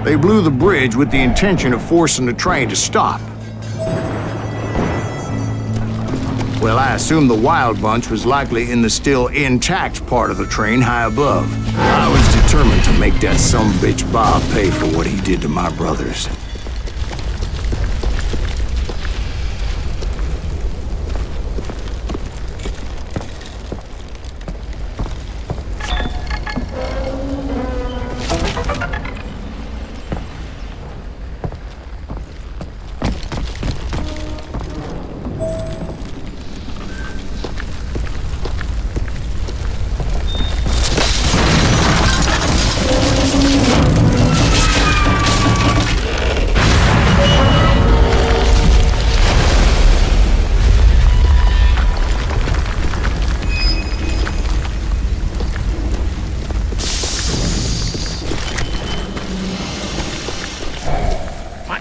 They blew the bridge with the intention of forcing the train to stop. Well, I assumed the Wild Bunch was likely in the still intact part of the train high above. I was determined to make that sumbitch Bob pay for what he did to my brothers.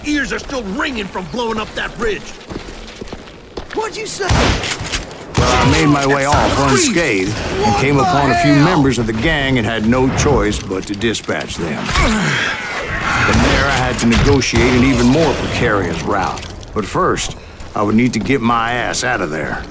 Ears are still ringing from blowing up that bridge. What'd you say? Well, I made my way off unscathed and came upon a few members of the gang and had no choice but to dispatch them. From there, I had to negotiate an even more precarious route. But first, I would need to get my ass out of there.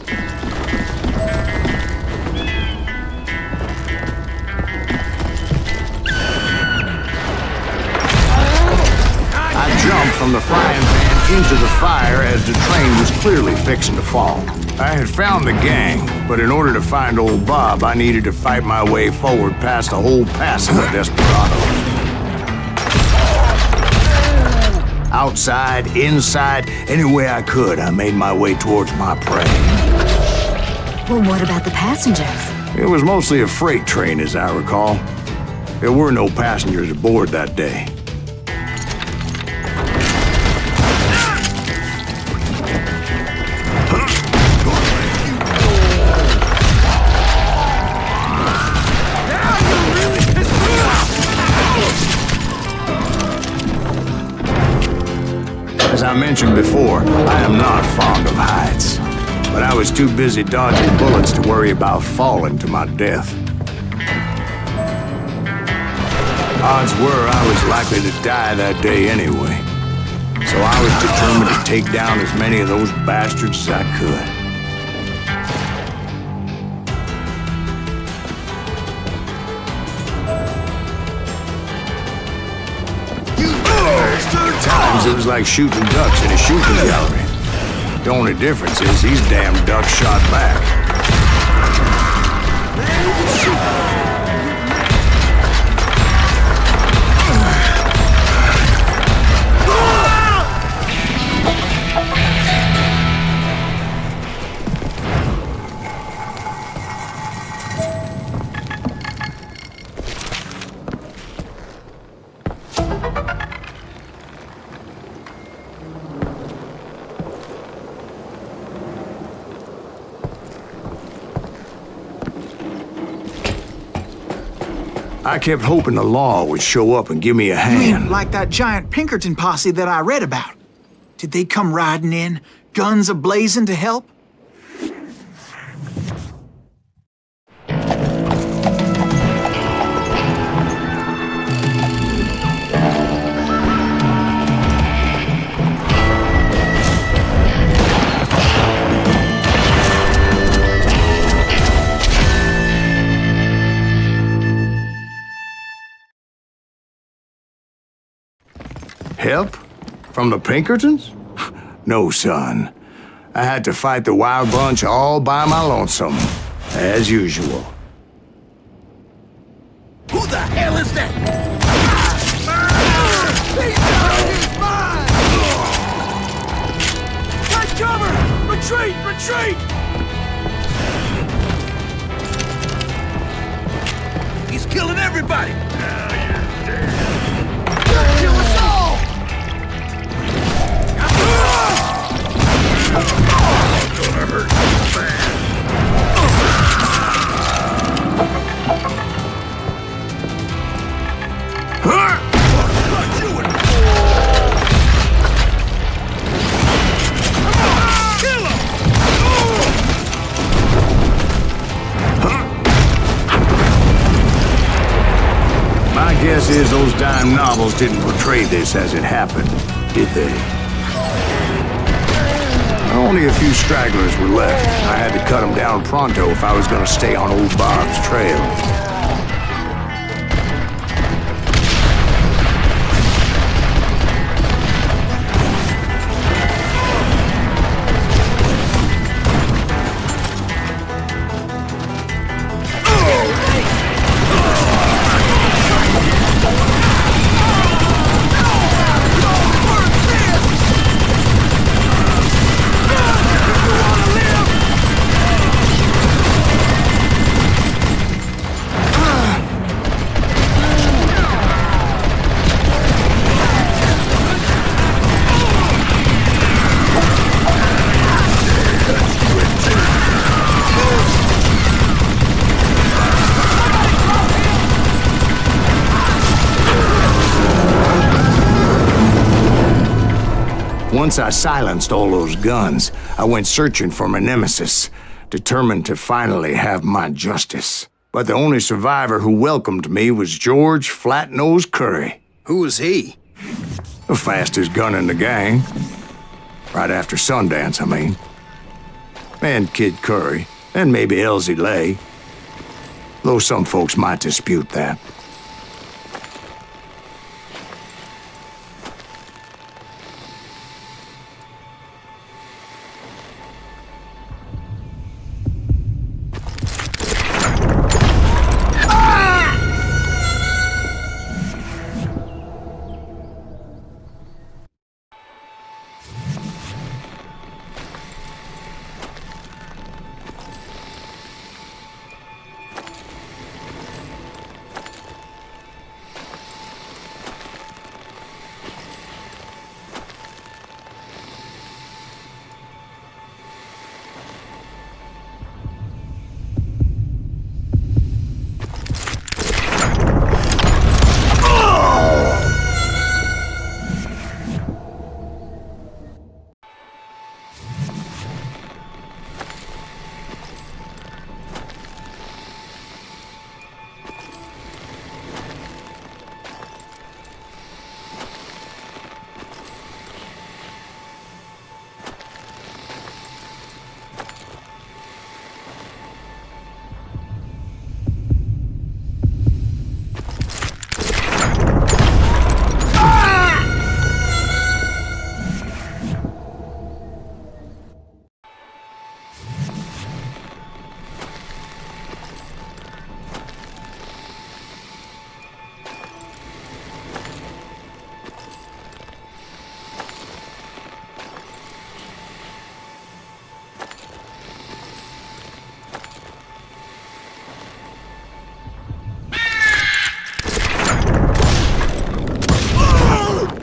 Jumped from the frying pan into the fire as the train was clearly fixing to fall. I had found the gang, but in order to find old Bob, I needed to fight my way forward past a whole passing of desperados. Outside, inside, any way I could, I made my way towards my prey. Well, what about the passengers? It was mostly a freight train, as I recall. There were no passengers aboard that day. As I mentioned before, I am not fond of heights, but I was too busy dodging bullets to worry about falling to my death. Odds were I was likely to die that day anyway, so I was determined to take down as many of those bastards as I could. Times it was like shooting ducks in a shooting gallery. The only difference is these damn ducks shot back. I kept hoping the law would show up and give me a hand. You mean like that giant Pinkerton posse that I read about? Did they come riding in, guns a-blazing to help? Help? From the Pinkertons? No, son. I had to fight the Wild Bunch all by my lonesome, as usual. Who the hell is that? Take cover! Retreat! Retreat! He's killing everybody! Now you're dead. He'll kill us all! Guess is those dime novels didn't portray this as it happened, did they? Only a few stragglers were left. I had to cut them down pronto if I was going to stay on old Bob's trail. Once I silenced all those guns, I went searching for my nemesis, determined to finally have my justice. But the only survivor who welcomed me was George Flat-Nosed Curry. Who was he? The fastest gun in the gang. Right after Sundance, I mean. And Kid Curry, and maybe Elsie Lay. Though some folks might dispute that.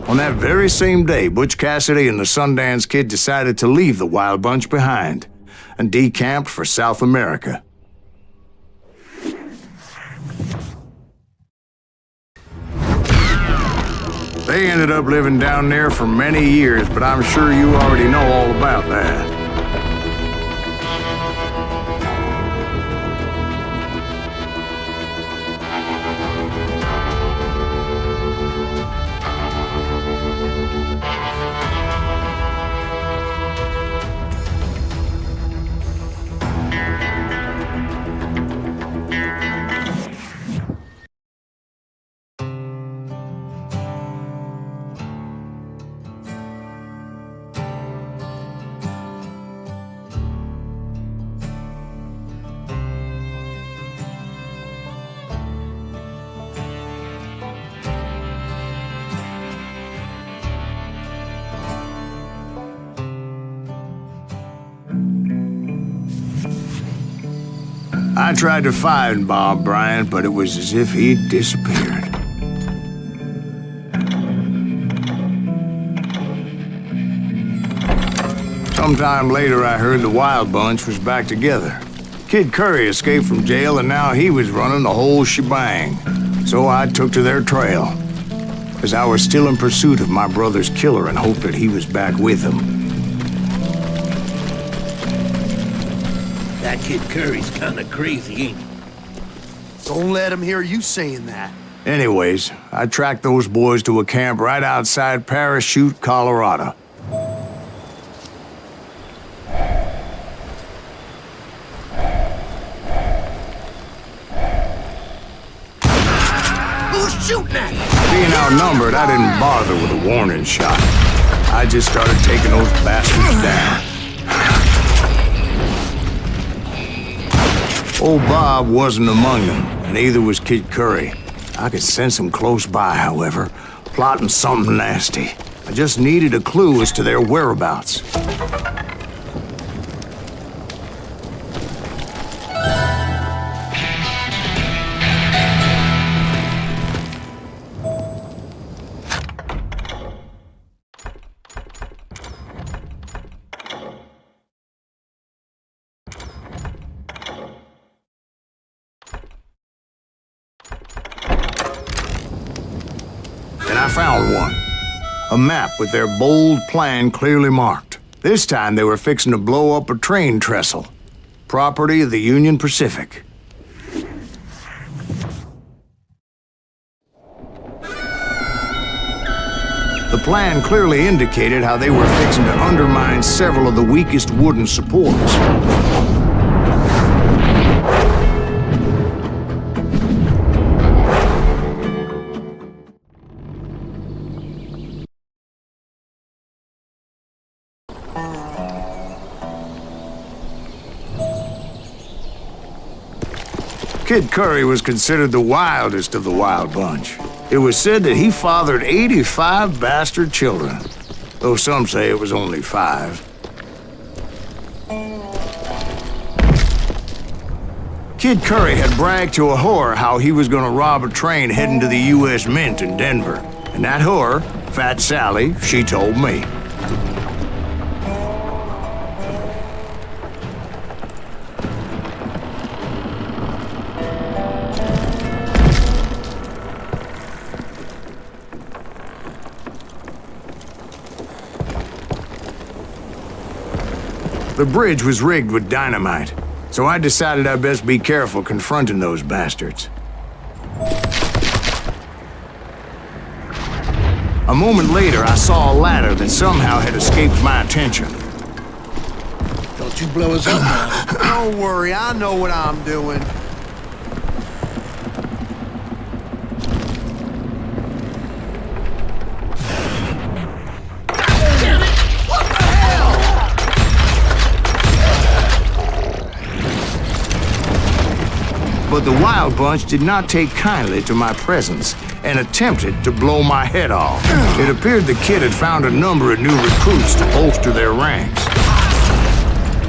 On that very same day, Butch Cassidy and the Sundance Kid decided to leave the Wild Bunch behind and decamped for South America. They ended up living down there for many years, but I'm sure you already know all about that. I tried to find Bob Bryant, but it was as if he'd disappeared. Sometime later, I heard the Wild Bunch was back together. Kid Curry escaped from jail, and now he was running the whole shebang. So I took to their trail, as I was still in pursuit of my brother's killer and hoped that he was back with him. That Kid Curry's kinda crazy, ain't he? Don't let him hear you saying that. Anyways, I tracked those boys to a camp right outside Parachute, Colorado. Who's shooting at you? Being outnumbered, I didn't bother with a warning shot. I just started taking those bastards down. Old Bob wasn't among them, and neither was Kid Curry. I could sense him close by, however, plotting something nasty. I just needed a clue as to their whereabouts. And I found one. A map with their bold plan clearly marked. This time they were fixing to blow up a train trestle. Property of the Union Pacific. The plan clearly indicated how they were fixing to undermine several of the weakest wooden supports. Kid Curry was considered the wildest of the wild bunch. It was said that he fathered 85 bastard children, though some say it was only 5. Kid Curry had bragged to a whore how he was gonna rob a train heading to the U.S. Mint in Denver. And that whore, Fat Sally, she told me. The bridge was rigged with dynamite, so I decided I'd best be careful confronting those bastards. A moment later, I saw a ladder that somehow had escaped my attention. Don't you blow us up now. Don't worry, I know what I'm doing. But the Wild Bunch did not take kindly to my presence and attempted to blow my head off. It appeared the kid had found a number of new recruits to bolster their ranks.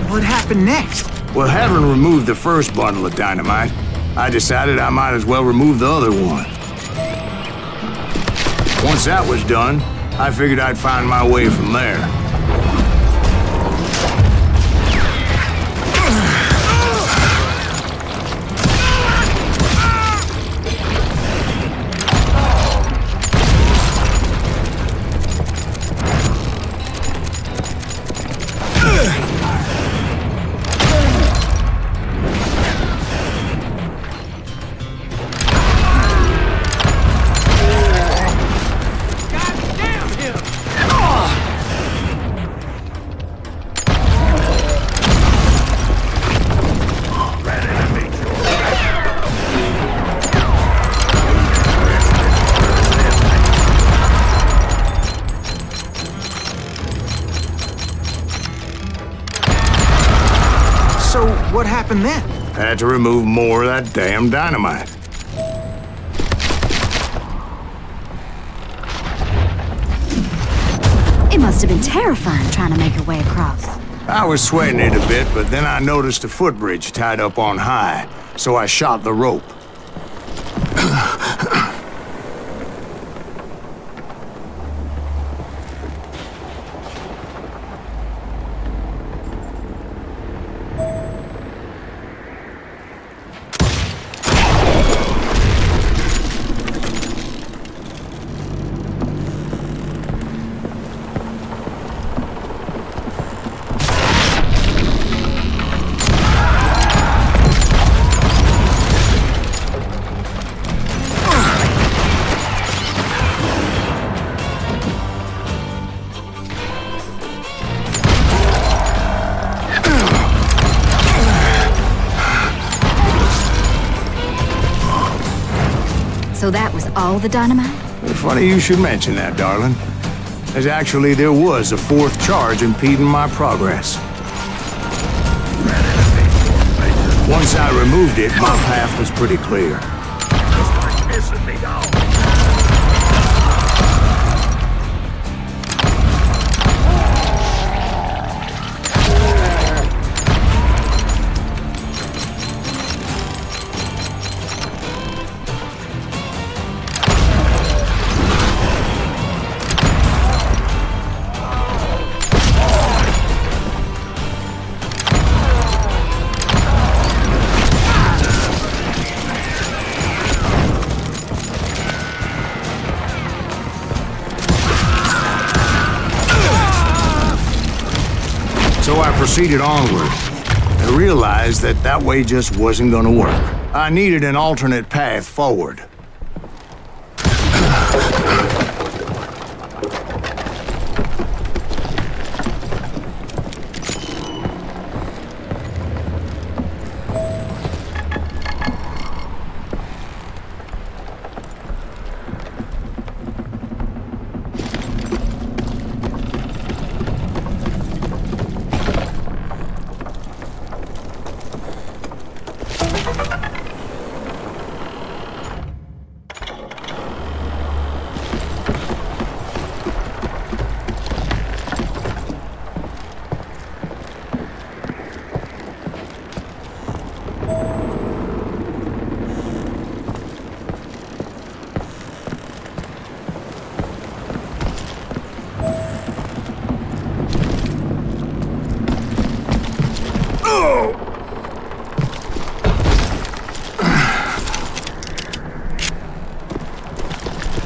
What happened next? Well, having removed the first bundle of dynamite, I decided I might as well remove the other one. Once that was done, I figured I'd find my way from there. So, what happened then? Had to remove more of that damn dynamite. It must have been terrifying trying to make your way across. I was sweating it a bit, but then I noticed a footbridge tied up on high, so I shot the rope. So that was all the dynamite? Funny you should mention that, darling. As actually, there was a fourth charge impeding my progress. Once I removed it, my path was pretty clear. So I proceeded onward and realized that that way just wasn't gonna work. I needed an alternate path forward.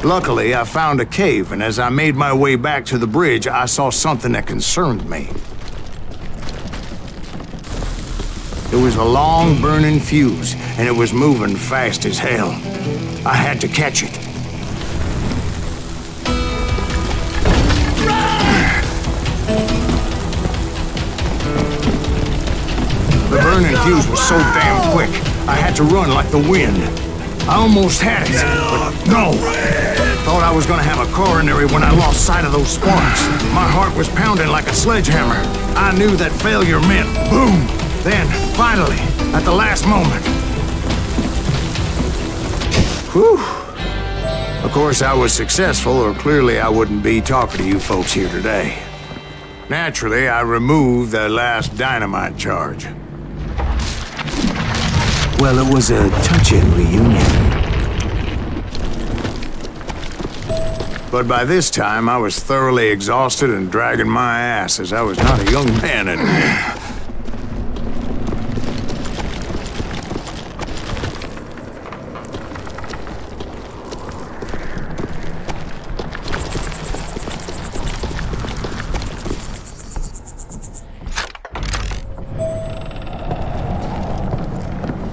Luckily, I found a cave, and as I made my way back to the bridge, I saw something that concerned me. It was a long, burning fuse, and it was moving fast as hell. I had to catch it. The burning fuse was so damn quick, I had to run like the wind. I almost had it, but no. Thought I was gonna have a coronary when I lost sight of those sparks. My heart was pounding like a sledgehammer. I knew that failure meant boom. Then, finally, at the last moment. Whew. Of course, I was successful, or clearly I wouldn't be talking to you folks here today. Naturally, I removed the last dynamite charge. Well, it was a touching reunion. But by this time, I was thoroughly exhausted and dragging my ass as I was not a young man anymore.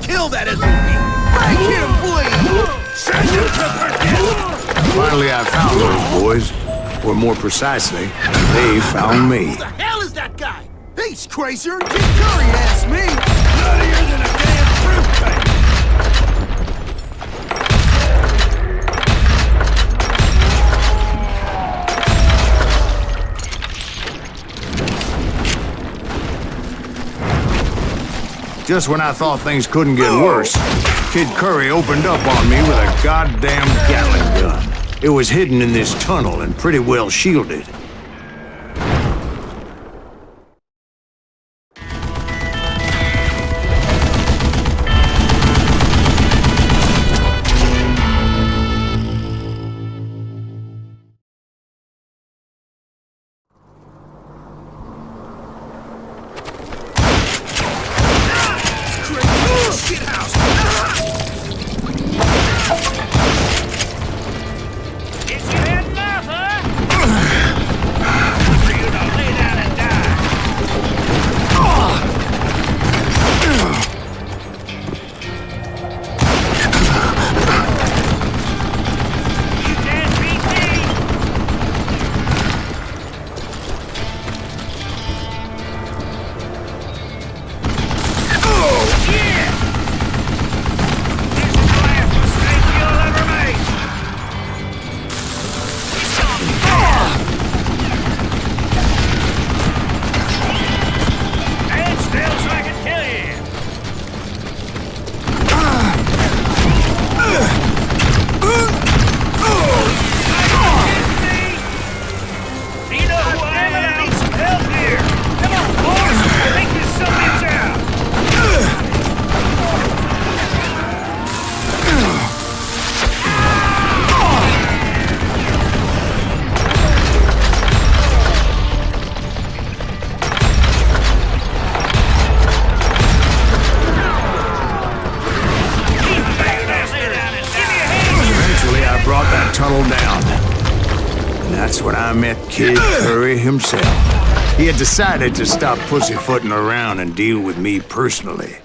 Kill that SOB! Break him, please! Send him to Virginia! Finally, I found those boys. Or more precisely, they found me. Who the hell is that guy? He's crazier than Kid Curry asked me! Nuttier than a damn fruitcake! Just when I thought things couldn't get worse, Kid Curry opened up on me with a goddamn Gatling gun. It was hidden in this tunnel and pretty well shielded. I met Kid Curry himself. He had decided to stop pussyfooting around and deal with me personally.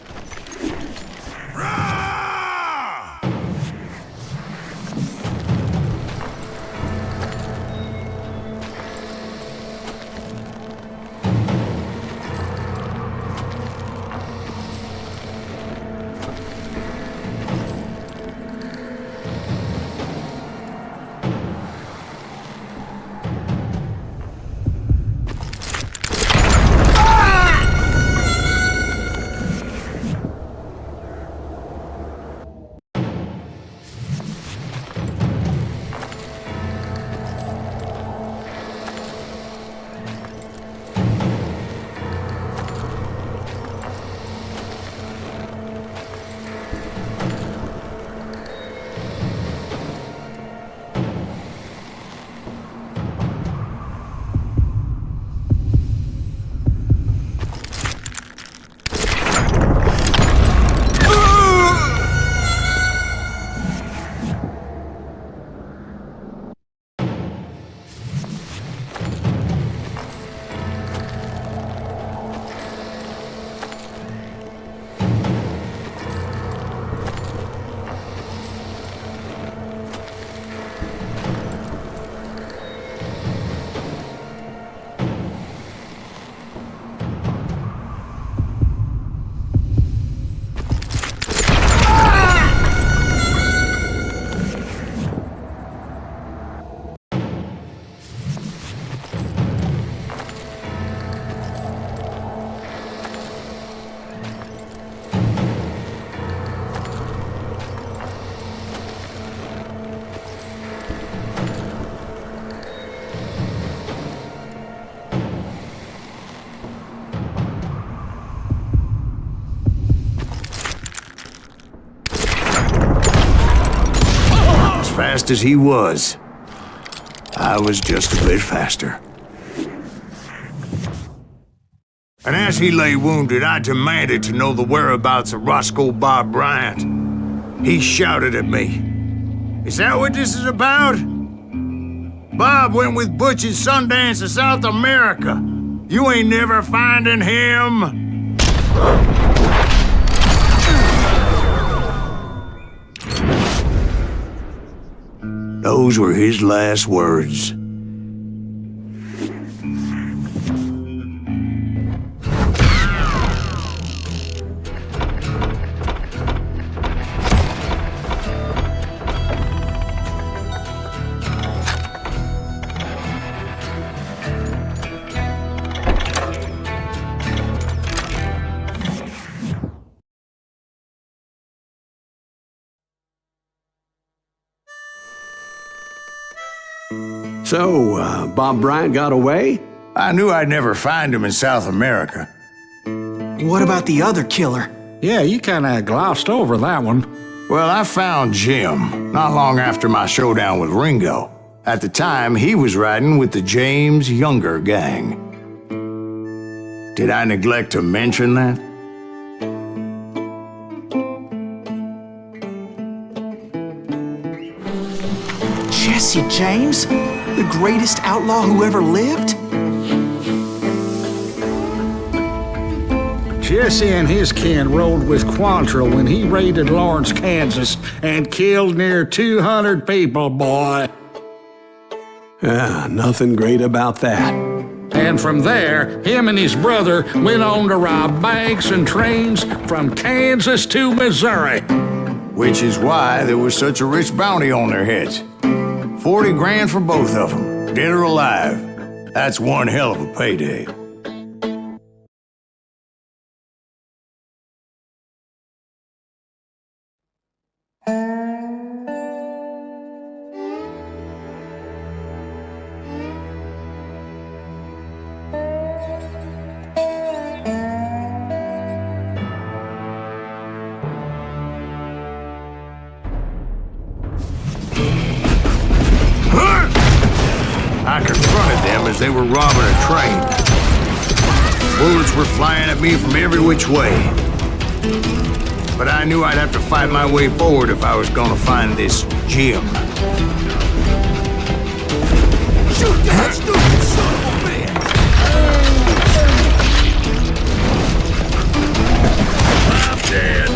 Fast as he was, I was just a bit faster. And as he lay wounded, I demanded to know the whereabouts of Roscoe Bob Bryant. He shouted at me, "Is that what this is about? Bob went with Butch and Sundance to South America. You ain't never finding him." Those were his last words. So, Bob Bryant got away? I knew I'd never find him in South America. What about the other killer? Yeah, you kinda glossed over that one. Well, I found Jim not long after my showdown with Ringo. At the time, he was riding with the James Younger gang. Did I neglect to mention that? Jesse James? The greatest outlaw who ever lived? Jesse and his kin rode with Quantrill when he raided Lawrence, Kansas, and killed near 200 people, boy. Nothing great about that. And from there, him and his brother went on to rob banks and trains from Kansas to Missouri. Which is why there was such a rich bounty on their heads. 40 grand for both of them, dead or alive. That's one hell of a payday. I confronted them as they were robbing a train. Bullets were flying at me from every which way. But I knew I'd have to fight my way forward if I was gonna find this Jim. Shoot that stupid son of a bitch! I'm dead.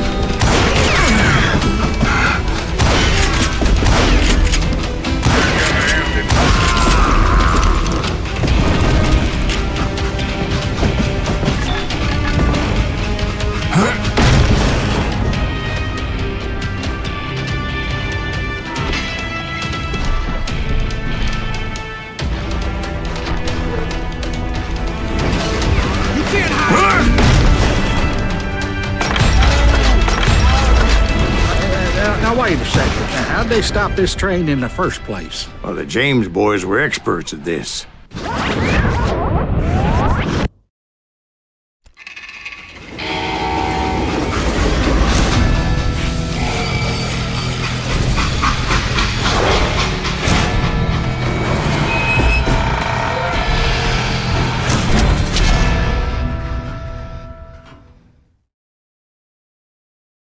Now, wait a second. How'd they stop this train in the first place? Well, the James boys were experts at this.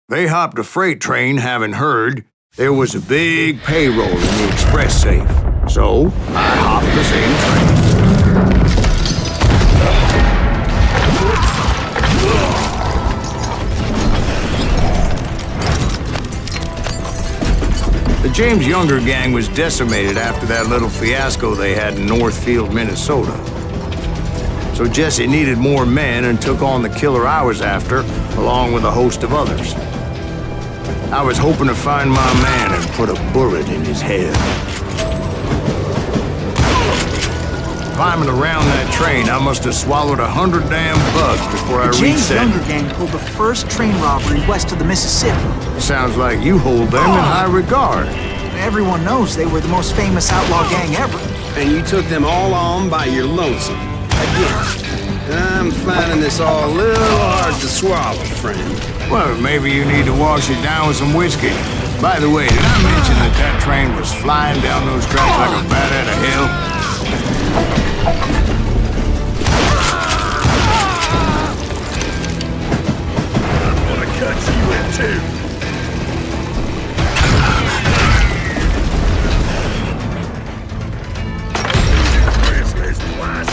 They hopped a freight train having heard there was a big payroll in the express safe. So, I hopped the same train. The James Younger gang was decimated after that little fiasco they had in Northfield, Minnesota. So Jesse needed more men and took on the killer I was after, along with a host of others. I was hoping to find my man and put a bullet in his head. Climbing around that train, I must have swallowed 100 damn bugs before I The reached James Younger that. gang pulled the first train robbery west of the Mississippi. Sounds like you hold them in high regard. Everyone knows they were the most famous outlaw gang ever. And you took them all on by your lonesome. Again, I'm finding this all a little hard to swallow, friend. Well, maybe you need to wash it down with some whiskey. By the way, did I mention that that train was flying down those tracks like a bat out of hell? I'm gonna cut you in two. Grizzlies twice.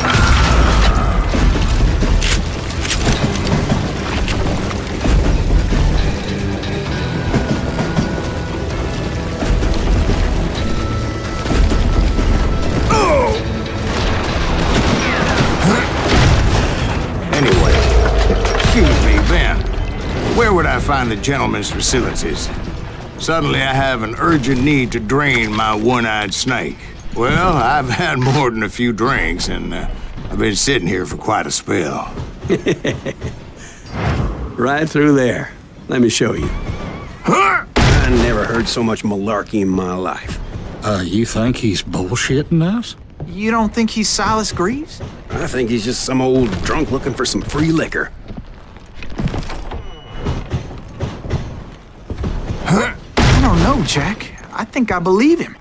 Anyway, excuse me, Ben. Where would I find the gentleman's facilities? Suddenly I have an urgent need to drain my one-eyed snake. Well, I've had more than a few drinks, and I've been sitting here for quite a spell. Right through there. Let me show you. I never heard so much malarkey in my life. You think he's bullshitting us? You don't think he's Silas Greaves? I think he's just some old drunk looking for some free liquor. I don't know, Jack. I think I believe him.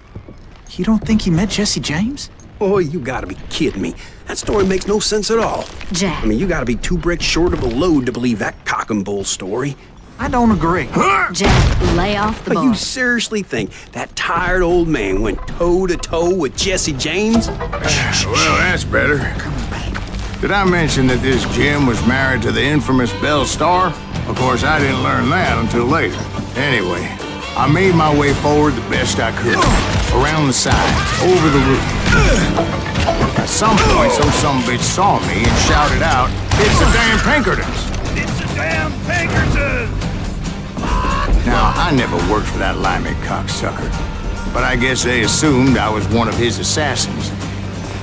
You don't think he met Jesse James? Boy, you gotta be kidding me. That story makes no sense at all. Jack. I mean, you gotta be 2 bricks short of a load to believe that cock and bull story. I don't agree. Jack, lay off the But bar. you seriously think that tired old man went toe-to-toe with Jesse James? Well, that's better. Did I mention that this Jim was married to the infamous Belle Starr? Of course, I didn't learn that until later. Anyway, I made my way forward the best I could. Around the sides, over the roof. At some point, some bitch saw me and shouted out, "It's the damn Pinkertons!" It's a damn Pinkerton! Now, I never worked for that limey cocksucker, but I guess they assumed I was one of his assassins.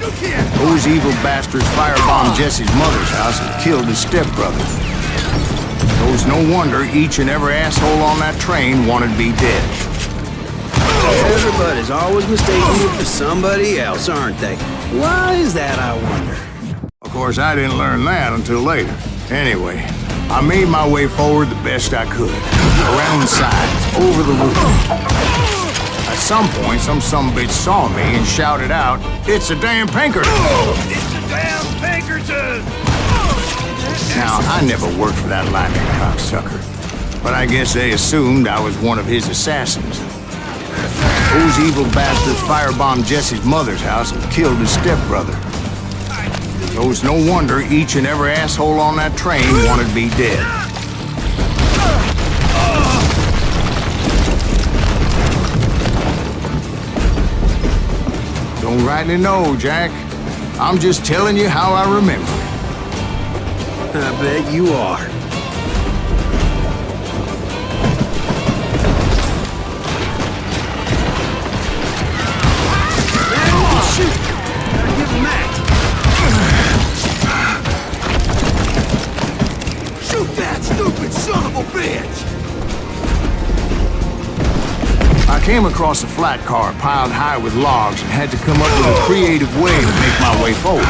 You can't! Those evil bastards firebombed Jesse's mother's house and killed his stepbrother. So it's no wonder each and every asshole on that train wanted me dead. Everybody's always mistaking you for somebody else, aren't they? Why is that, I wonder? Of course, I didn't learn that until later. Anyway, I made my way forward the best I could. Around the sides, over the roof. At some point, some bitch saw me and shouted out, "It's a damn Pinkerton!" It's a damn Pinkerton! Now, I never worked for that limey cocksucker, but I guess they assumed I was one of his assassins. Those evil bastards firebombed Jesse's mother's house and killed his stepbrother. So it's no wonder each and every asshole on that train wanted me dead. Don't rightly know, Jack. I'm just telling you how I remember it. I bet you are. Shoot! Gotta give him that! Shoot that stupid son of a bitch! I came across a flat car piled high with logs and had to come up with a creative way to make my way forward.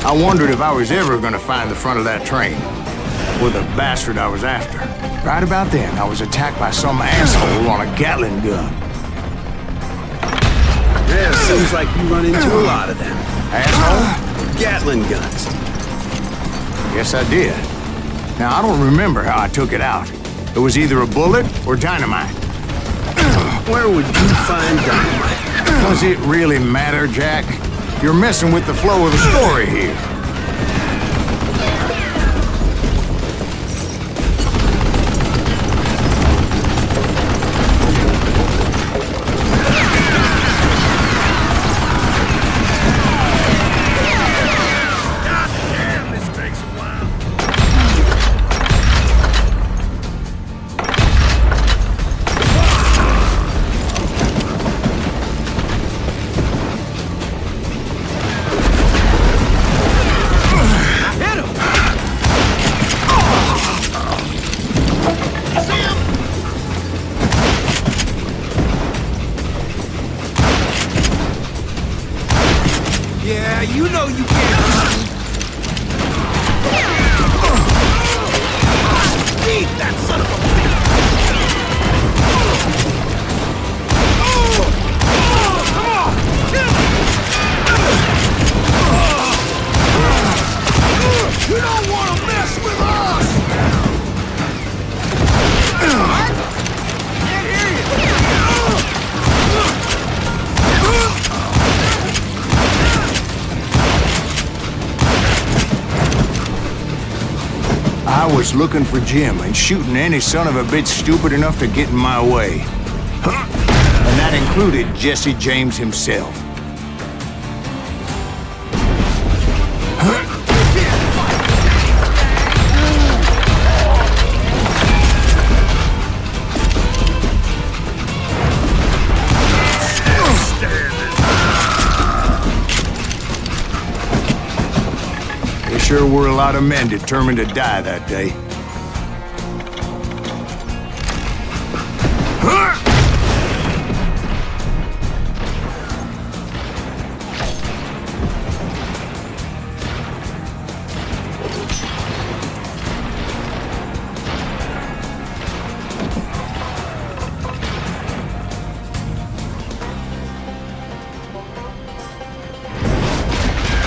I wondered if I was ever going to find the front of that train, or the bastard I was after. Right about then, I was attacked by some asshole on a Gatling gun. Yeah, seems like you run into a lot of them. Asshole? Gatling guns. Yes, I did. Now, I don't remember how I took it out. It was either a bullet or dynamite. Where would you find dynamite? Does it really matter, Jack? You're messing with the flow of the story here. Yeah, you know you can't. Beat that son of a bitch! Come on, kill him! You don't want to mess with us! Can't hear you! I was looking for Jim and shooting any son of a bitch stupid enough to get in my way. And that included Jesse James himself. There sure were a lot of men determined to die that day.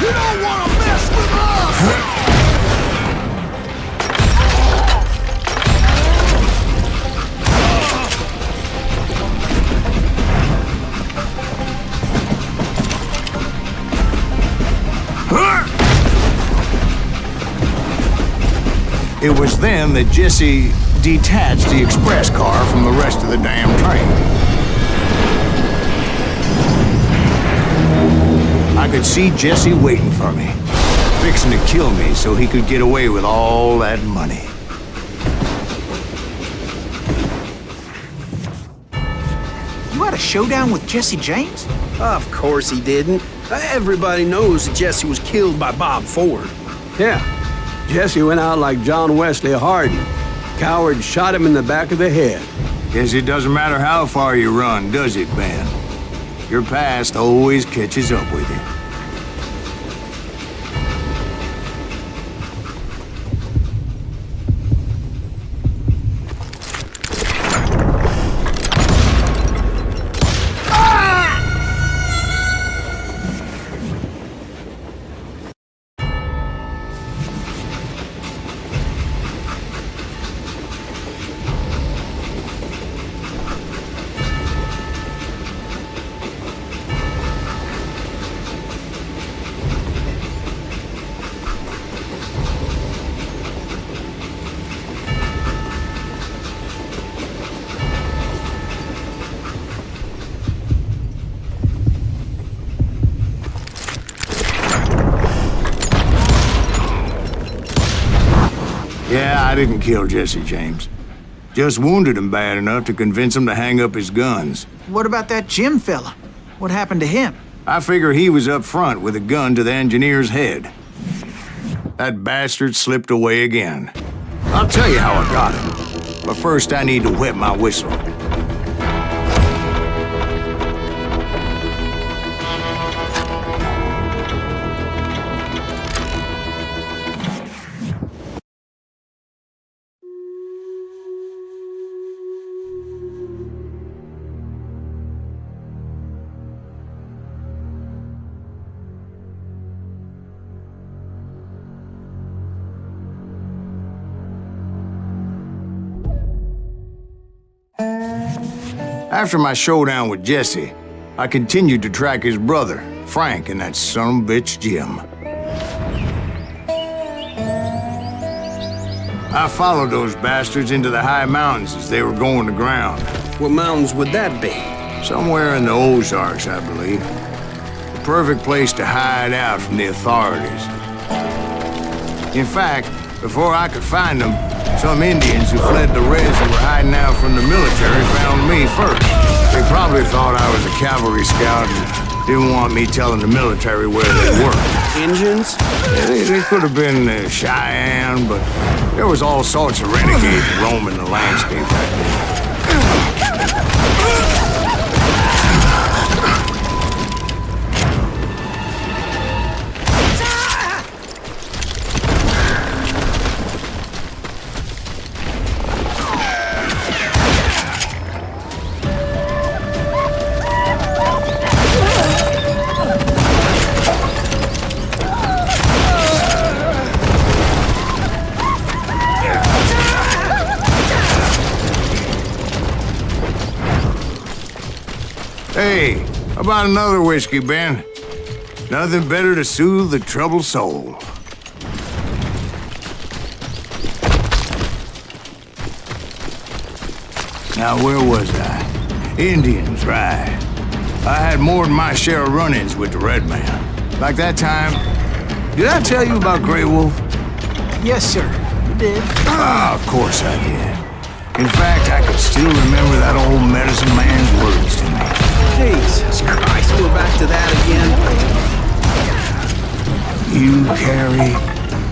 You don't want to mess with us! It was then that Jesse detached the express car from the rest of the damn train. I could see Jesse waiting for me, fixing to kill me so he could get away with all that money. You had a showdown with Jesse James? Of course he didn't. Everybody knows that Jesse was killed by Bob Ford. Yeah, Jesse went out like John Wesley Hardin. Coward shot him in the back of the head. Guess it doesn't matter how far you run, does it, Ben? Your past always catches up with you. didn't kill Jesse James. Just wounded him bad enough to convince him to hang up his guns. What about that Jim fella? What happened to him? I figure he was up front with a gun to the engineer's head. That bastard slipped away again. I'll tell you how I got him. But first I need to wet my whistle. After my showdown with Jesse, I continued to track his brother, Frank, and that son of a bitch, Jim. I followed those bastards into the high mountains as they were going to ground. What mountains would that be? Somewhere in the Ozarks, I believe. The perfect place to hide out from the authorities. In fact, before I could find them, some Indians who fled the Reds and were hiding out from the military found me first. They probably thought I was a cavalry scout and didn't want me telling the military where they were. Indians? They could have been Cheyenne, but there was all sorts of renegades roaming the landscape back then. Hey, how about another whiskey, Ben? Nothing better to soothe the troubled soul. Now, where was I? Indians, right. I had more than my share of run-ins with the Red Man. Like that time, did I tell you about Grey Wolf? Yes, sir. You did. Ah, of course I did. In fact, I could still remember that old medicine man's words to me. Jesus Christ, we're back to that again. You carry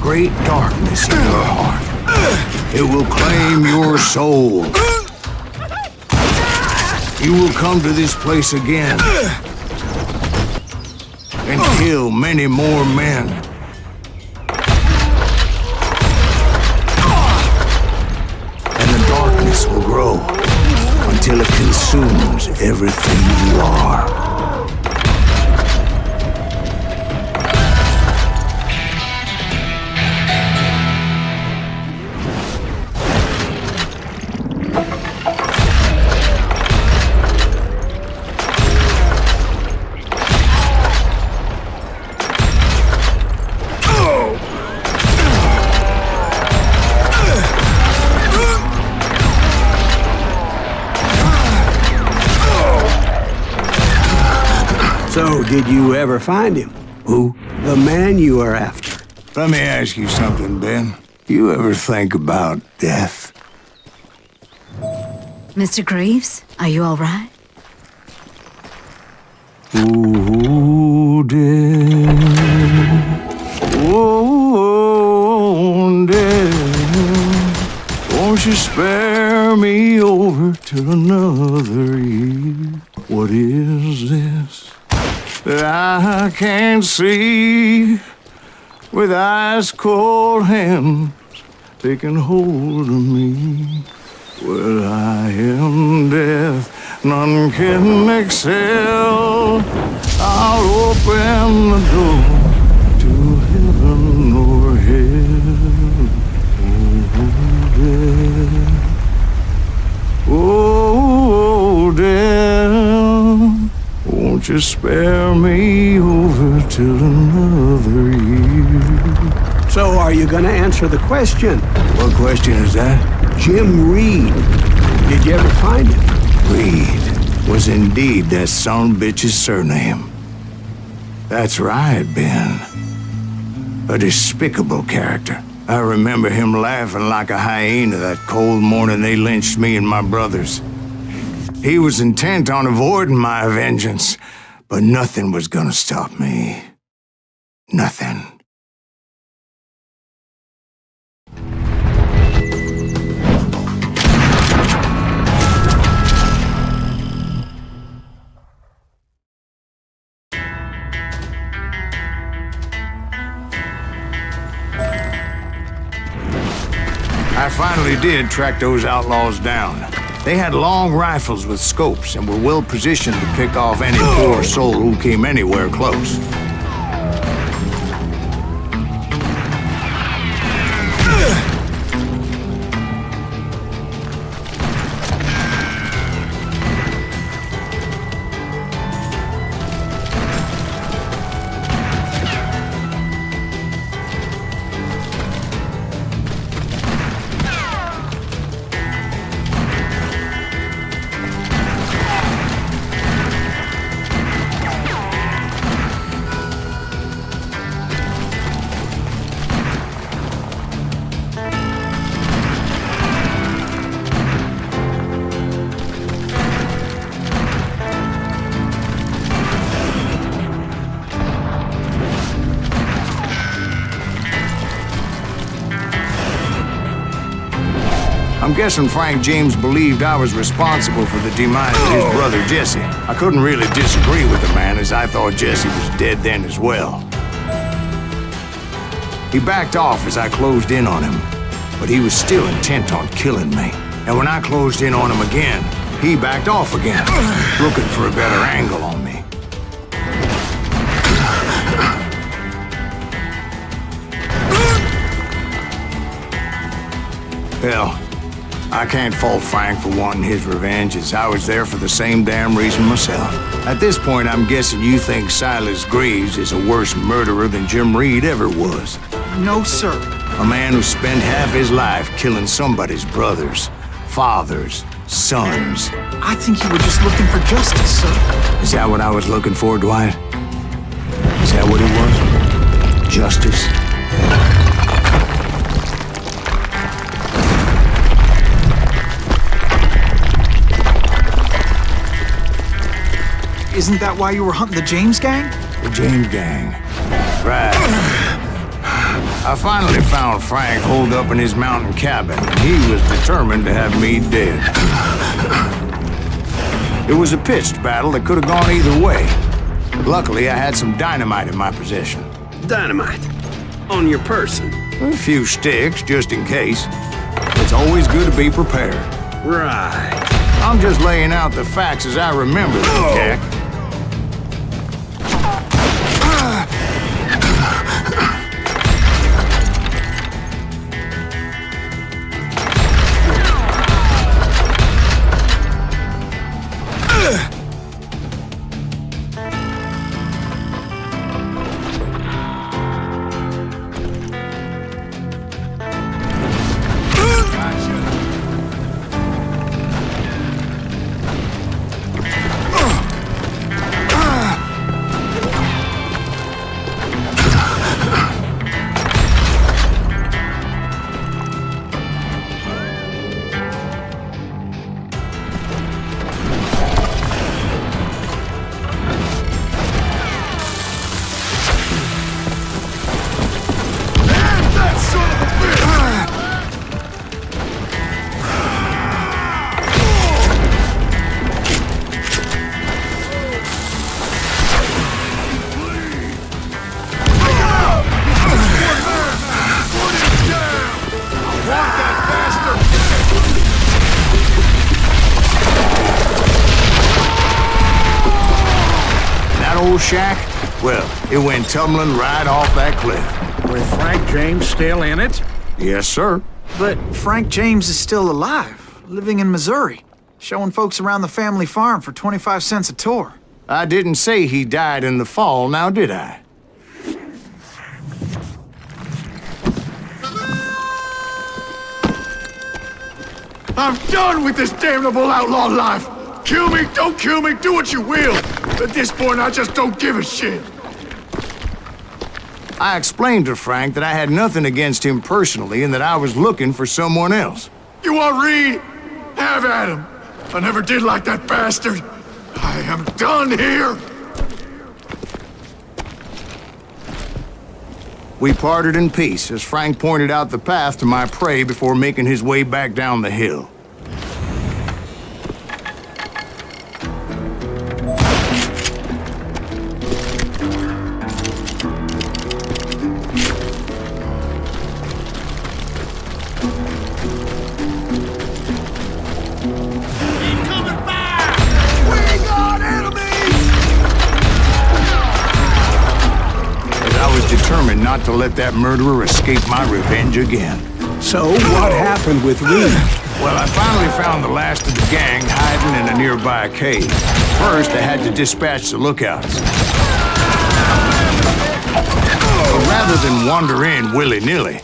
great darkness in your heart. It will claim your soul. You will come to this place again and kill many more men. And the darkness will grow until it consumes everything you are. So, did you ever find him? Who? The man you are after. Let me ask you something, Ben. You ever think about death? Mr. Greaves, are you all right? Oh, death. Oh, death. Won't you spare me over till another year? What is this that I can't see with ice cold hands taking hold of me? Well, I am death, none can excel. I'll open the door to heaven or hell. Oh, death. Oh, death. Won't you spare me over till another year? So, are you gonna answer the question? What question is that? Jim Reed. Did you ever find him? Reed was indeed that son of a bitch's surname. That's right, Ben. A despicable character. I remember him laughing like a hyena that cold morning they lynched me and my brothers. He was intent on avoiding my vengeance, but nothing was gonna stop me. Nothing. I finally did track those outlaws down. They had long rifles with scopes and were well positioned to pick off any poor soul who came anywhere close. I'm guessing Frank James believed I was responsible for the demise of his brother Jesse. I couldn't really disagree with the man, as I thought Jesse was dead then as well. He backed off as I closed in on him, but he was still intent on killing me. And when I closed in on him again, he backed off again, looking for a better angle on me. Hell, I can't fault Frank for wanting his revenge, as I was there for the same damn reason myself. At this point, I'm guessing you think Silas Greaves is a worse murderer than Jim Reed ever was. No, sir. A man who spent half his life killing somebody's brothers, fathers, sons. I think you were just looking for justice, sir. Is that what I was looking for, Dwight? Is that what it was? Justice? Isn't that why you were hunting the James gang? The James gang. Right. I finally found Frank holed up in his mountain cabin, and he was determined to have me dead. It was a pitched battle that could have gone either way. Luckily, I had some dynamite in my possession. Dynamite? On your person? A few sticks, just in case. It's always good to be prepared. Right. I'm just laying out the facts as I remember them, Jack. Shack? Well, it went tumbling right off that cliff. With Frank James still in it? Yes, sir. But Frank James is still alive, living in Missouri, showing folks around the family farm for 25 cents a tour. I didn't say he died in the fall, now did I? I'm done with this damnable outlaw life! Kill me, don't kill me, do what you will! At this point, I just don't give a shit! I explained to Frank that I had nothing against him personally and that I was looking for someone else. You want Reed? Have at him. I never did like that bastard. I am done here. We parted in peace as Frank pointed out the path to my prey before making his way back down the hill. Determined not to let that murderer escape my revenge again. So, what happened with Reed? Well, I finally found the last of the gang hiding in a nearby cave. First, I had to dispatch the lookouts. But rather than wander in willy-nilly,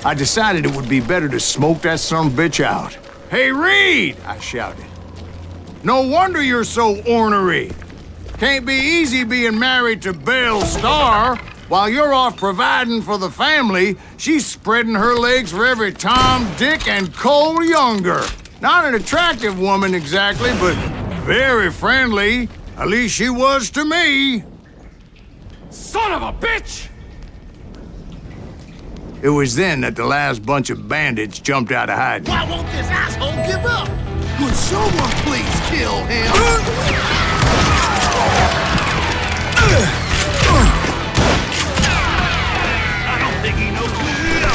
I decided it would be better to smoke that sumbitch out. "Hey, Reed!" I shouted. "No wonder you're so ornery. Can't be easy being married to Belle Starr. While you're off providing for the family, she's spreading her legs for every Tom, Dick, and Cole Younger. Not an attractive woman exactly, but very friendly. At least she was to me." Son of a bitch! It was then that the last bunch of bandits jumped out of hiding. Why won't this asshole give up? Would someone please kill him? I don't think he knows who we are.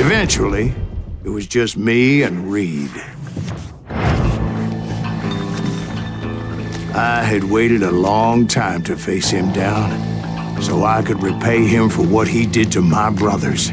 Eventually, it was just me and Reed. I had waited a long time to face him down, so I could repay him for what he did to my brothers.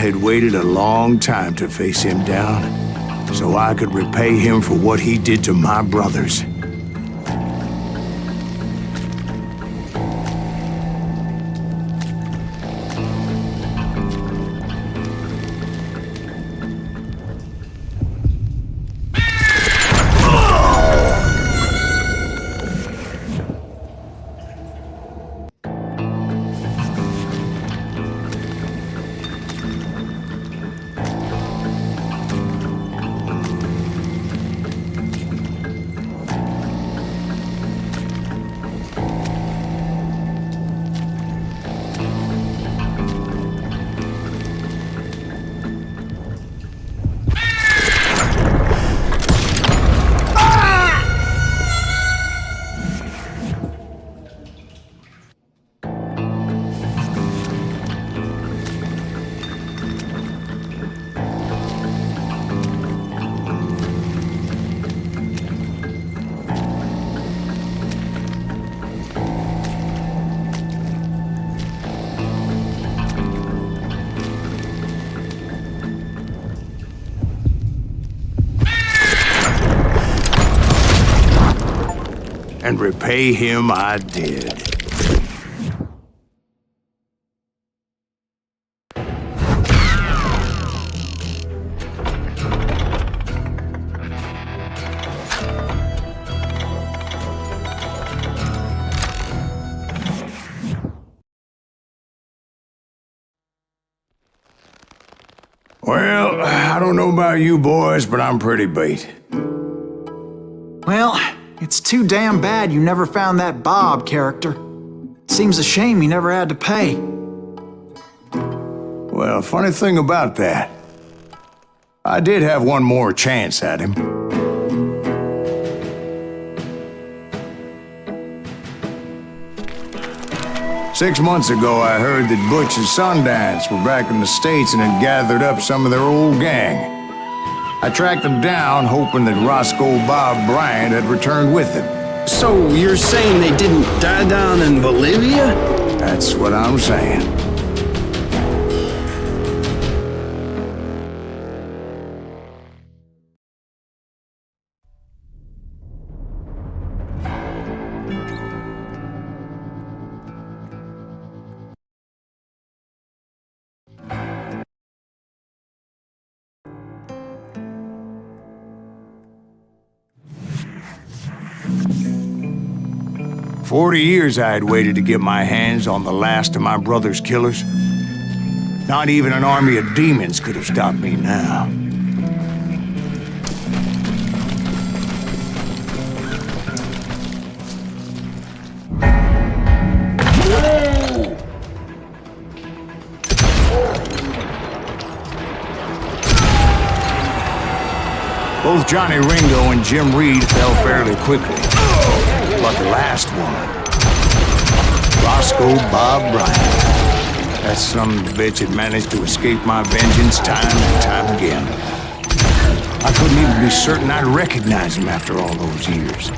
had waited a long time to face him down, so I could repay him for what he did to my brothers. And repay him I did. Well, I don't know about you boys, but I'm pretty beat. Well, it's too damn bad you never found that Bob character. Seems a shame he never had to pay. Well, funny thing about that, I did have one more chance at him. Six months ago, I heard that Butch and Sundance were back in the States and had gathered up some of their old gang. I tracked them down, hoping that Roscoe Bob Bryant had returned with them. So you're saying they didn't die down in Bolivia? That's what I'm saying. For 40 years I had waited to get my hands on the last of my brother's killers. Not even an army of demons could have stopped me now. Both Johnny Ringo and Jim Reed fell fairly quickly. But the last one, Roscoe Bob Bryant, that son of a bitch had managed to escape my vengeance time and time again. I couldn't even be certain I'd recognize him after all those years.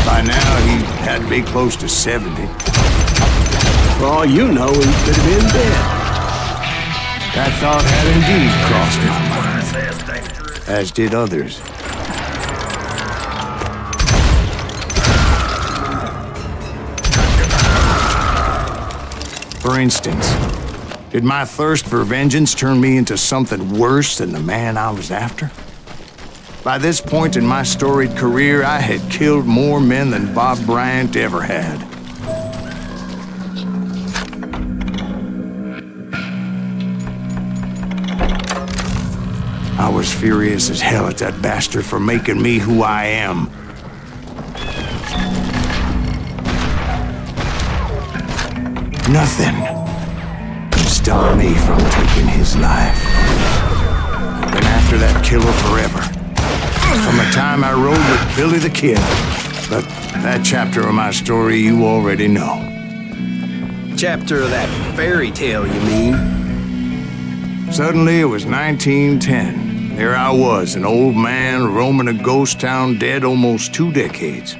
By now, he had to be close to 70. For all you know, he could have been dead. That thought had indeed crossed my mind, as did others. For instance, did my thirst for vengeance turn me into something worse than the man I was after? By this point in my storied career, I had killed more men than Bob Bryant ever had. I was furious as hell at that bastard for making me who I am. Nothing could stop me from taking his life. I've been after that killer forever. From the time I rode with Billy the Kid. But that chapter of my story you already know. Chapter of that fairy tale, you mean? Suddenly it was 1910. There I was, an old man roaming a ghost town dead almost 2 decades.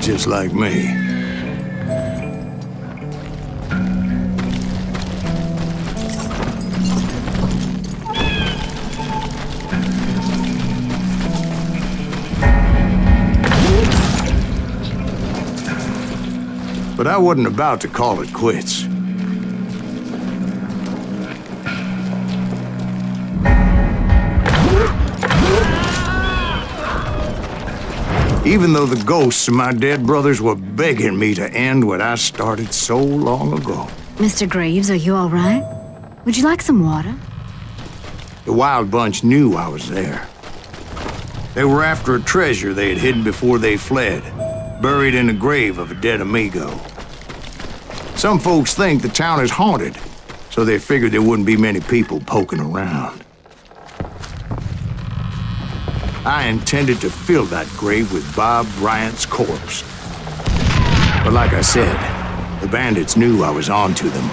just like me. But I wasn't about to call it quits. Even though the ghosts of my dead brothers were begging me to end what I started so long ago. Mr. Greaves, are you all right? Would you like some water? The Wild Bunch knew I was there. They were after a treasure they had hidden before they fled, buried in the grave of a dead amigo. Some folks think the town is haunted, so they figured there wouldn't be many people poking around. I intended to fill that grave with Bob Bryant's corpse. But like I said, the bandits knew I was on to them.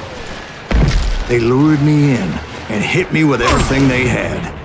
They lured me in and hit me with everything they had.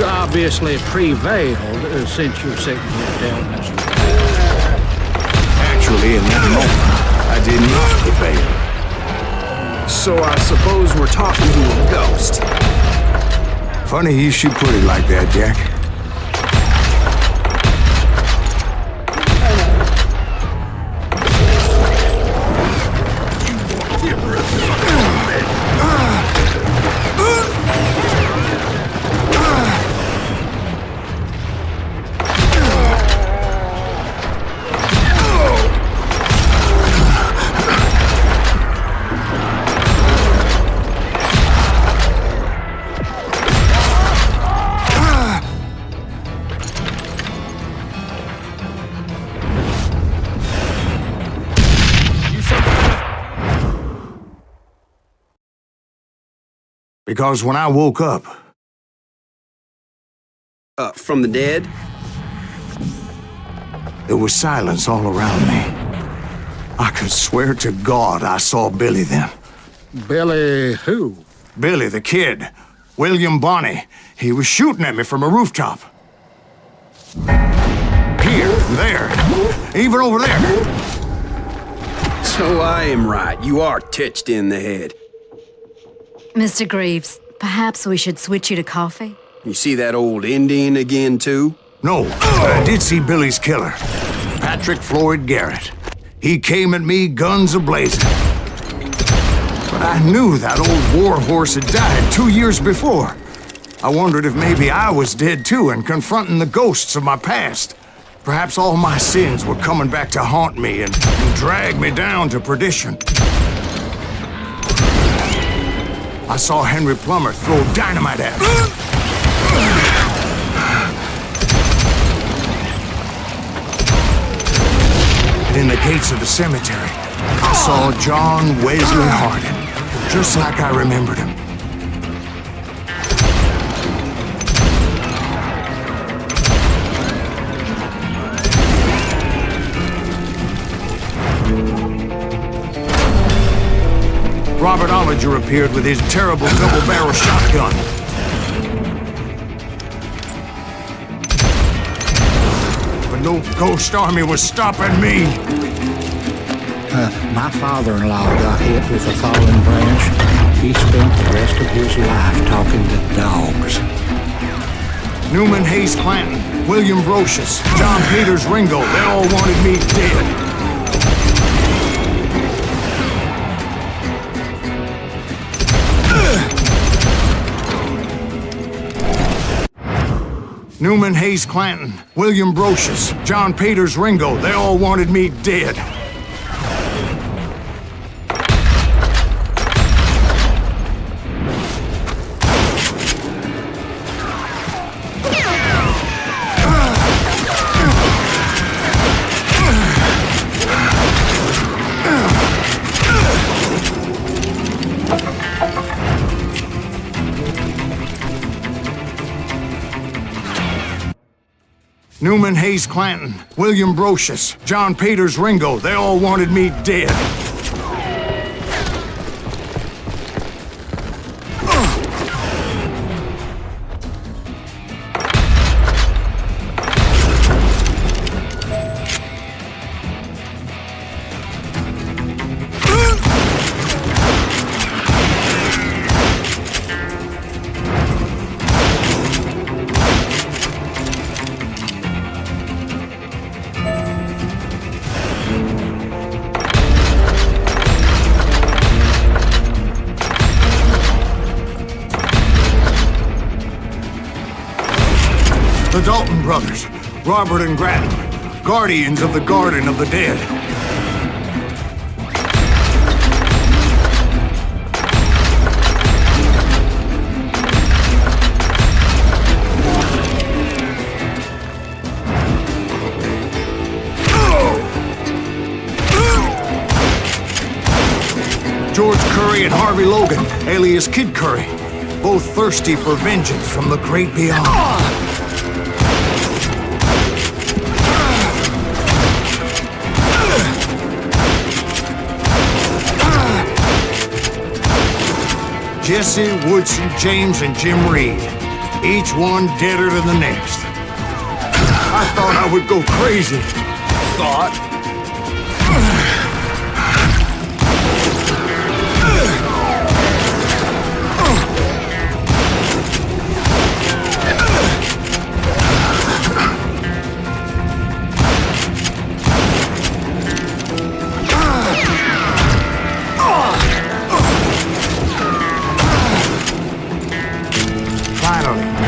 Obviously prevailed since you're sitting here telling us. Actually, in that moment, I did not prevail. So I suppose we're talking to a ghost. Funny you should put it like that, Jack. Because when I woke up... From the dead? There was silence all around me. I could swear to God I saw Billy then. Billy who? Billy, the kid. William Bonney. He was shooting at me from a rooftop. Here, there, even over there. So I am right. You are touched in the head. Mr. Greaves, perhaps we should switch you to coffee? You see that old Indian again, too? No, but I did see Billy's killer, Patrick Floyd Garrett. He came at me guns a-blazing. But I knew that old war horse had died 2 years before. I wondered if maybe I was dead too and confronting the ghosts of my past. Perhaps all my sins were coming back to haunt me and drag me down to perdition. I saw Henry Plummer throw dynamite at me. In the gates of the cemetery, I saw John Wesley Hardin, just like I remembered him. Robert Olinger appeared with his terrible double-barrel shotgun. But no ghost army was stopping me. My father-in-law got hit with a falling branch. He spent the rest of his life talking to dogs. Newman Hayes Clanton, William Brocious, John Peters Ringo, they all wanted me dead. Newman Hayes Clanton, William Brocious, John Peters Ringo, they all wanted me dead. Newman Hayes Clanton, William Brocious, John Peters Ringo, they all wanted me dead. The Dalton brothers, Robert and Grattan, guardians of the Garden of the Dead. George Curry and Harvey Logan, alias Kid Curry, both thirsty for vengeance from the great beyond. Jesse, Woodson, James, and Jim Reed. Each one deader than the next. I thought I would go crazy. Thought?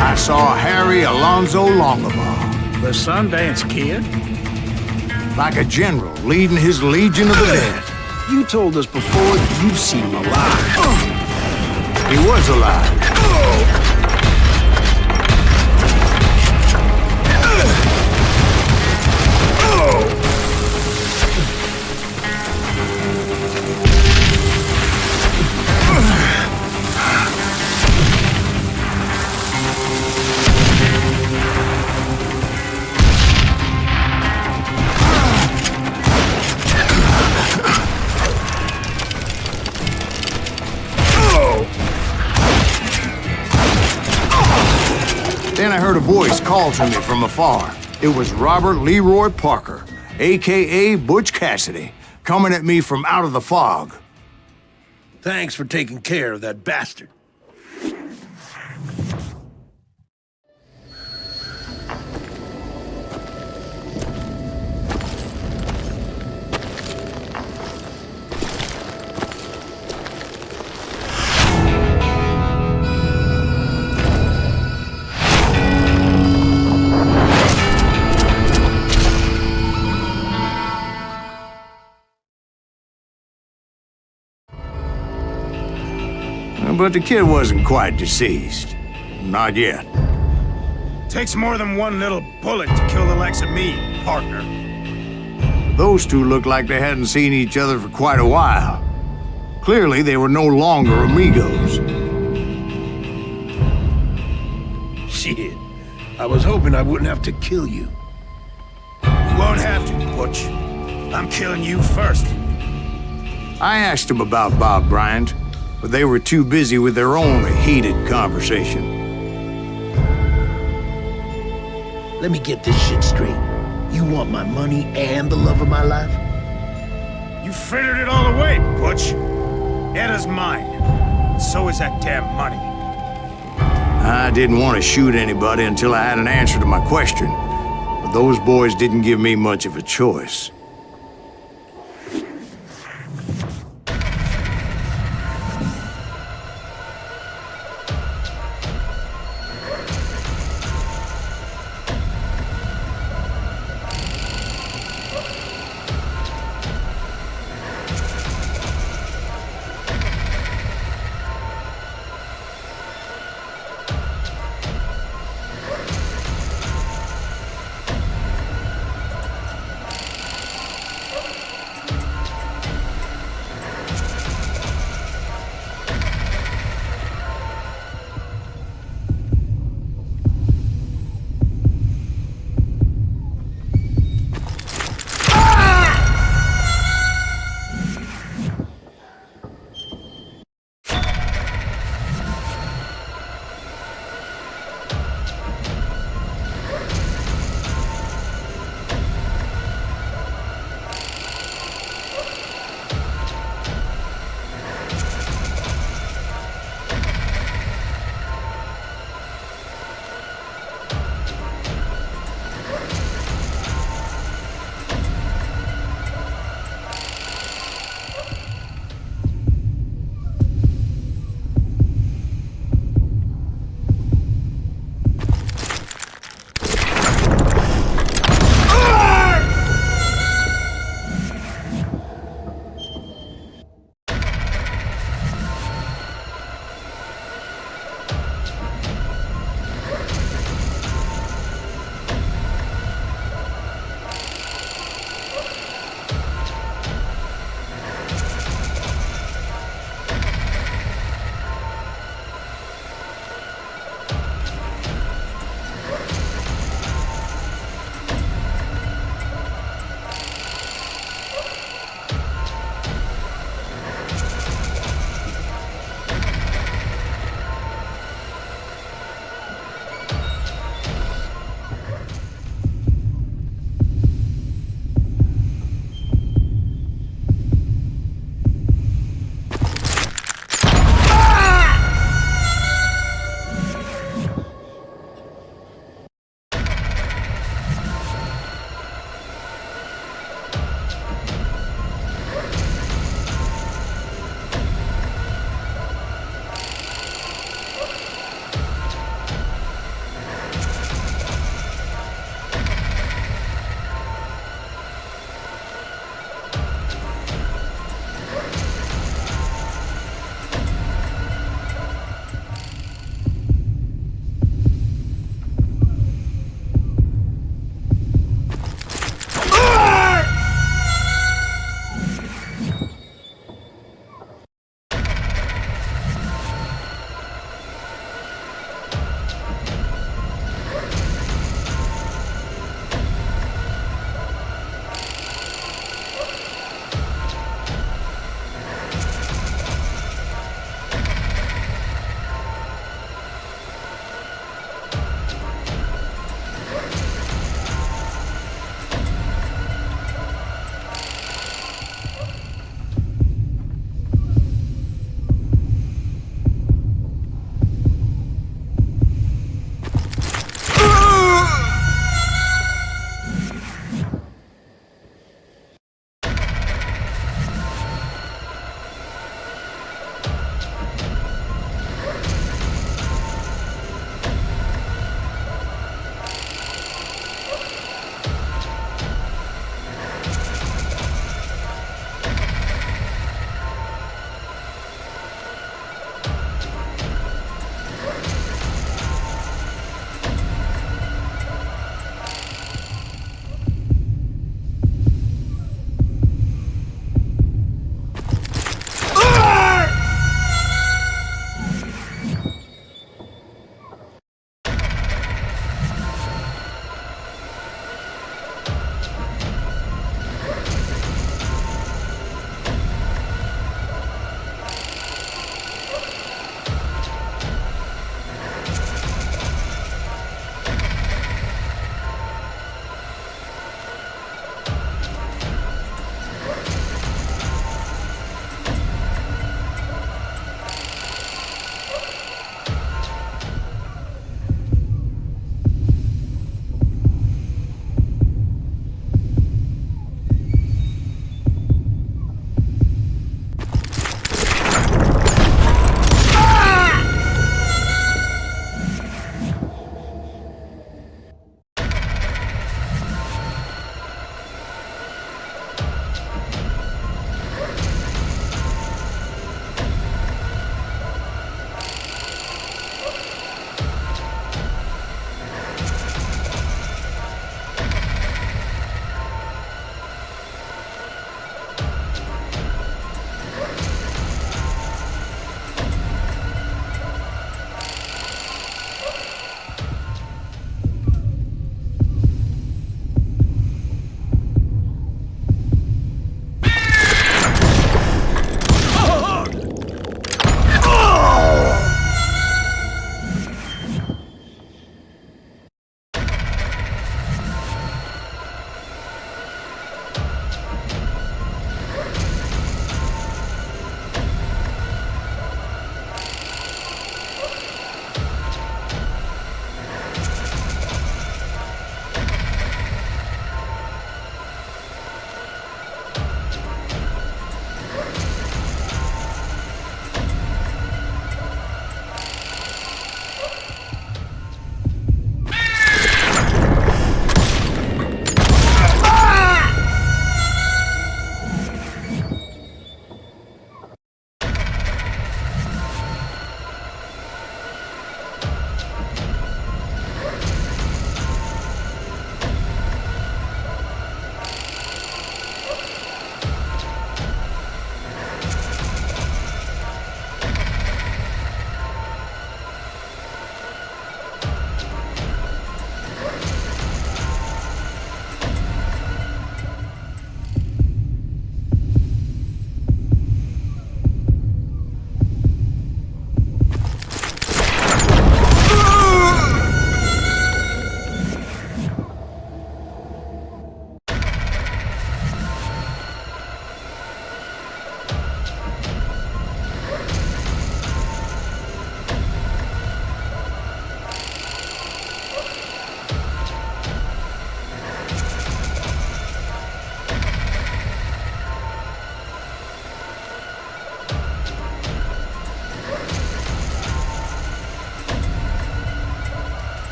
I saw Harry Alonzo Longabaugh. The Sundance Kid? Like a general leading his legion of the dead. You told us before that you've seen him alive. He was alive. Then I heard a voice call to me from afar. It was Robert Leroy Parker, a.k.a. Butch Cassidy, coming at me from out of the fog. Thanks for taking care of that bastard. But the kid wasn't quite deceased. Not yet. Takes more than one little bullet to kill the likes of me, partner. Those two looked like they hadn't seen each other for quite a while. Clearly, they were no longer amigos. Shit. I was hoping I wouldn't have to kill you. You won't have to, Butch. I'm killing you first. I asked them about Bob Bryant, but they were too busy with their own heated conversation. Let me get this shit straight. You want my money and the love of my life? You frittered it all away, Butch. Etta's mine. So is that damn money. I didn't want to shoot anybody until I had an answer to my question. But those boys didn't give me much of a choice.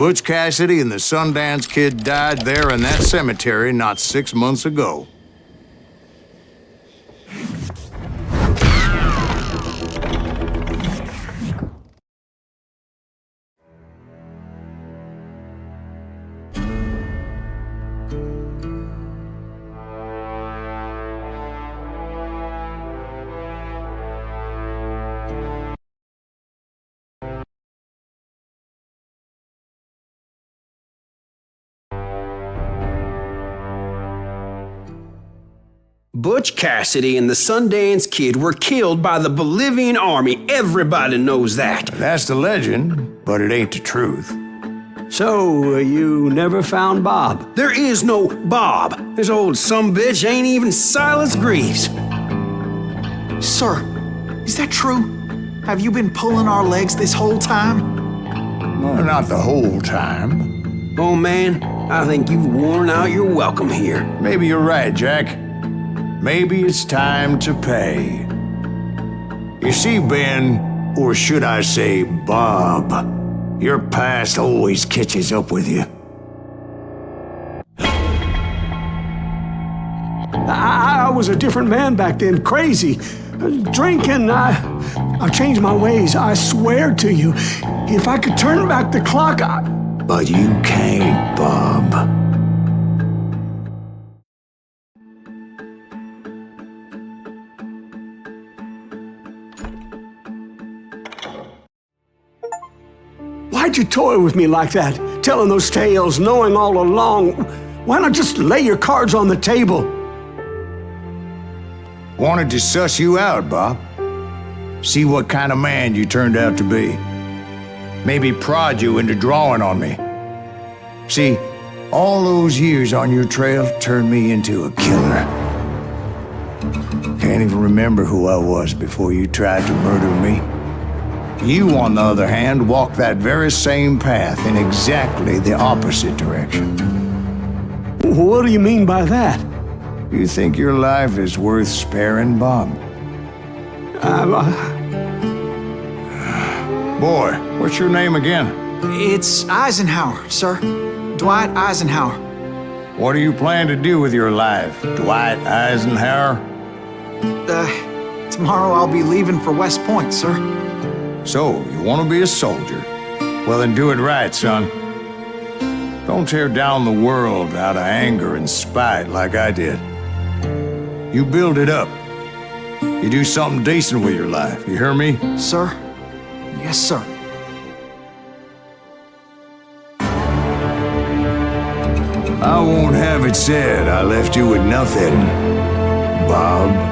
Butch Cassidy and the Sundance Kid died there in that cemetery not 6 months ago. Butch Cassidy and the Sundance Kid were killed by the Bolivian army. Everybody knows that. That's the legend, but it ain't the truth. So, you never found Bob? There is no Bob. This old sumbitch ain't even Silas Greaves. Sir, is that true? Have you been pulling our legs this whole time? Well, not the whole time. Oh man, I think you've worn out your welcome here. Maybe you're right, Jack. Maybe it's time to pay. You see, Ben, or should I say Bob, your past always catches up with you. I was a different man back then, crazy. Drinking, I changed my ways, I swear to you. If I could turn back the clock, But you can't, Bob. Why'd you toy with me like that? Telling those tales, knowing all along. Why not just lay your cards on the table? Wanted to suss you out, Bob. See what kind of man you turned out to be. Maybe prod you into drawing on me. See, all those years on your trail turned me into a killer. Can't even remember who I was before you tried to murder me. You, on the other hand, walked that very same path in exactly the opposite direction. What do you mean by that? You think your life is worth sparing, Bob? Boy, what's your name again? It's Eisenhower, sir. Dwight Eisenhower. What do you plan to do with your life, Dwight Eisenhower? Tomorrow I'll be leaving for West Point, sir. So, you want to be a soldier? Well, then do it right, son. Don't tear down the world out of anger and spite like I did. You build it up. You do something decent with your life, you hear me? Sir? Yes, sir. I won't have it said I left you with nothing, Bob.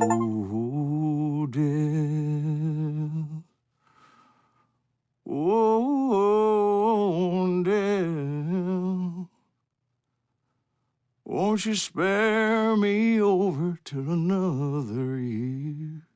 Oh, dear. Oh, dear. Won't you spare me over till another year?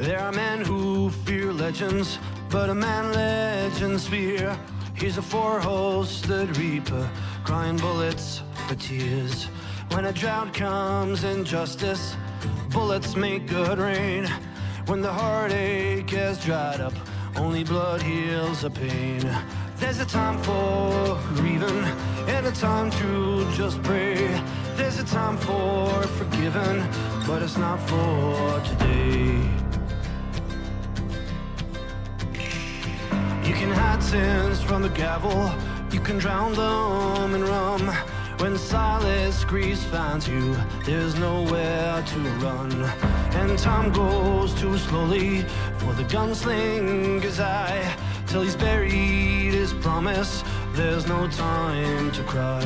There are men who fear legends, but a man legends fear. He's a four-hosted reaper, crying bullets for tears. When a drought comes in justice, bullets make good rain. When the heartache has dried up, only blood heals the pain. There's a time for grieving and a time to just pray. There's a time for forgiving, but it's not for today. You can hide sins from the gavel, you can drown them in rum. When silence grease finds you, there's nowhere to run. And time goes too slowly for the gunslinger's eye. Till he's buried his promise, there's no time to cry.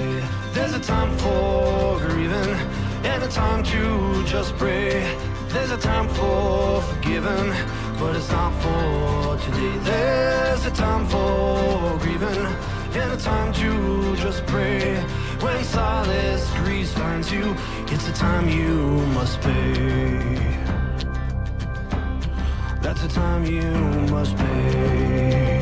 There's a time for grieving and a time to just pray. There's a time for forgiving, but it's not for today. There's a time for grieving and a time to just pray. When silence grease finds you, it's a time you must pay. That's a time you must pay.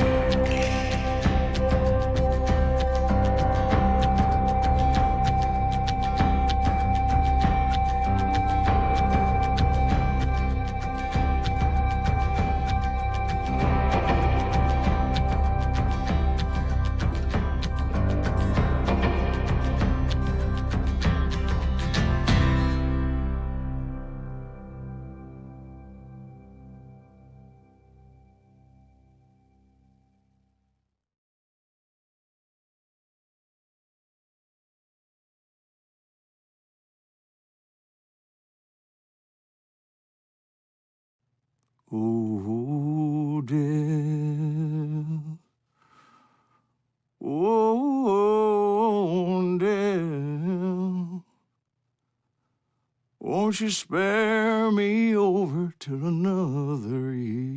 Oh, dear. Oh, dear. Won't you spare me over till another year?